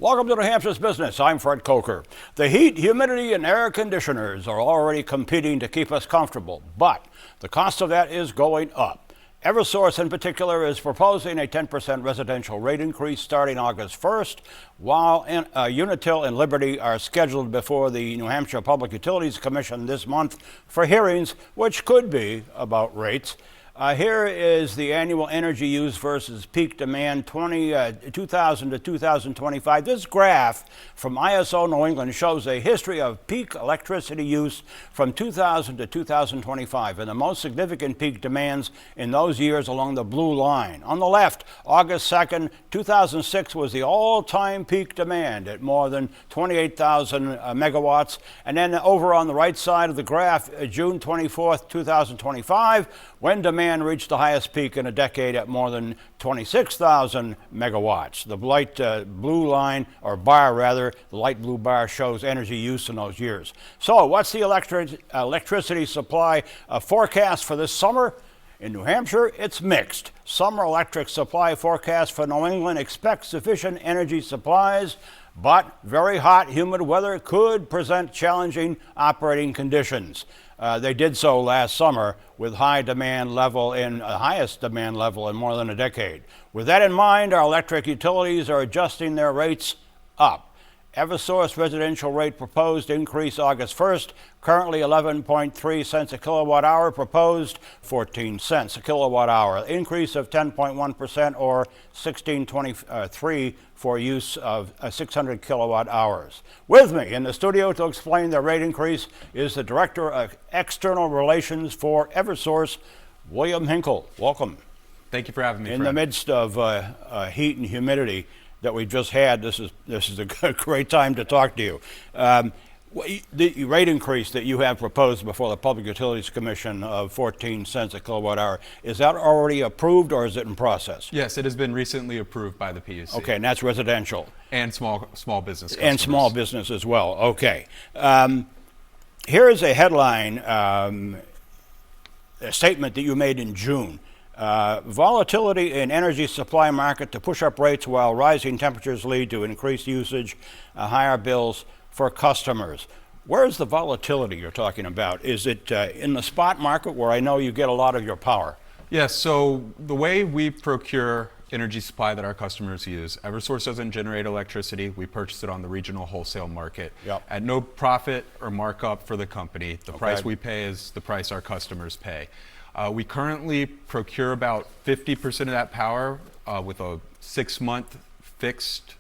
Welcome to New Hampshire's Business. I'm Fred Coker. The heat, humidity, and air conditioners are already competing to keep us comfortable, but the cost of that is going up. Eversource in particular is proposing a 10% residential rate increase starting August 1st, while Unitil and Liberty are scheduled before the New Hampshire Public Utilities Commission this month for hearings, which could be about rates. Here is the annual energy use versus peak demand 2000 to 2025. This graph from ISO New England shows a history of peak electricity use from 2000 to 2025 and the most significant peak demands in those years along the blue line. On the left, August 2nd, 2006 was the all-time peak demand at more than 28,000 megawatts. And then over on the right side of the graph, June 24th, 2025, when demand reached the highest peak in a decade at more than 26,000 megawatts. The light blue line, or bar rather, the light blue bar shows energy use in those years. So what's the electricity supply forecast for this summer? In New Hampshire, it's mixed. Summer electric supply forecast for New England expects sufficient energy supplies, but very hot, humid weather could present challenging operating conditions. They did so last summer with highest demand level in more than a decade. With that in mind, our electric utilities are adjusting their rates up. Eversource residential rate proposed increase August 1st, currently 11.3 cents a kilowatt hour, proposed 14 cents a kilowatt hour, increase of 10.1% or 16.23 for use of 600 kilowatt hours. With me in the studio to explain the rate increase is the Director of External Relations for Eversource, William Hinkle. Welcome. Thank you for having me, In the midst of heat and humidity that we just had, this is a great time to talk to you. The rate increase that you have proposed before the Public Utilities Commission of 14 cents a kilowatt hour, is that already approved or is it in process? Yes, it has been recently approved by the PUC. Okay, and that's residential. And small business customers. And small business as well, okay. Here is a headline, a statement that you made in June. Volatility in energy supply market to push up rates while rising temperatures lead to increased usage, higher bills for customers. Where's the volatility you're talking about? Is it in the spot market where I know you get a lot of your power? Yes, so the way we procure energy supply that our customers use, Eversource doesn't generate electricity. We purchase it on the regional wholesale market at no profit or markup for the company. The price we pay is the price our customers pay. We currently procure about 50% of that power with a 6-month fixed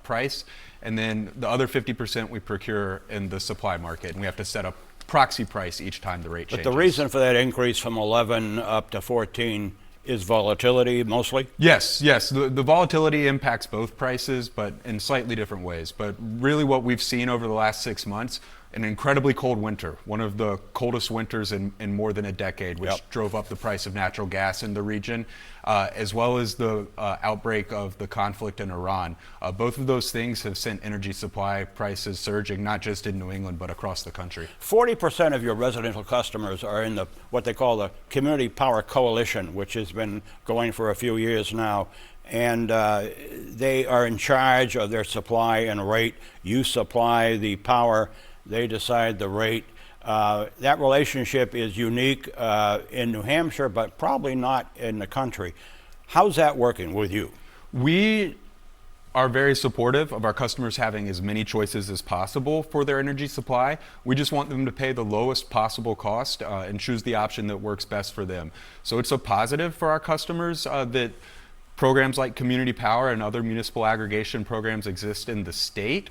price, and then the other 50% we procure in the supply market, and we have to set up proxy price each time the rate changes. But the reason for that increase from 11 up to 14 is volatility mostly? Yes. The volatility impacts both prices, but in slightly different ways. But really what we've seen over the last 6 months, an incredibly cold winter, one of the coldest winters in more than a decade, which drove up the price of natural gas in the region, as well as the outbreak of the conflict in Iran. Both of those things have sent energy supply prices surging, not just in New England, but across the country. 40% of your residential customers are in what they call the Community Power Coalition, which has been going for a few years now. And they are in charge of their supply and rate. You supply the power, they decide the rate. That relationship is unique in New Hampshire, but probably not in the country. How's that working with you? We are very supportive of our customers having as many choices as possible for their energy supply. We just want them to pay the lowest possible cost and choose the option that works best for them. So it's a positive for our customers that programs like Community Power and other municipal aggregation programs exist in the state.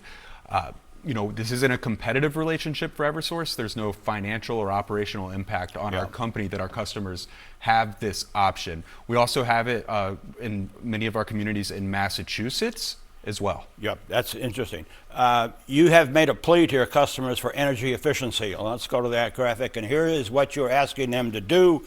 This isn't a competitive relationship for Eversource. There's no financial or operational impact on our company that our customers have this option. We also have it in many of our communities in Massachusetts as well. Yep, that's interesting. You have made a plea to your customers for energy efficiency. Let's go to that graphic, and here is what you're asking them to do.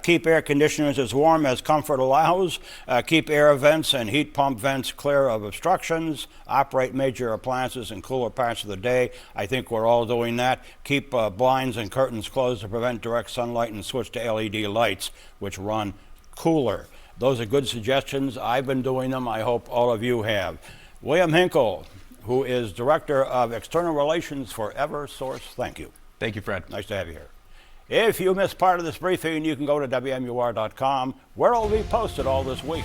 Keep air conditioners as warm as comfort allows, keep air vents and heat pump vents clear of obstructions, operate major appliances in cooler parts of the day. I think we're all doing that. Keep blinds and curtains closed to prevent direct sunlight, and switch to LED lights, which run cooler. Those are good suggestions. I've been doing them. I hope all of you have. William Hinkle, who is Director of External Relations for Eversource. Thank you. Thank you, Fred. Nice to have you here. If you missed part of this briefing, you can go to WMUR.com, where it will be posted all this week.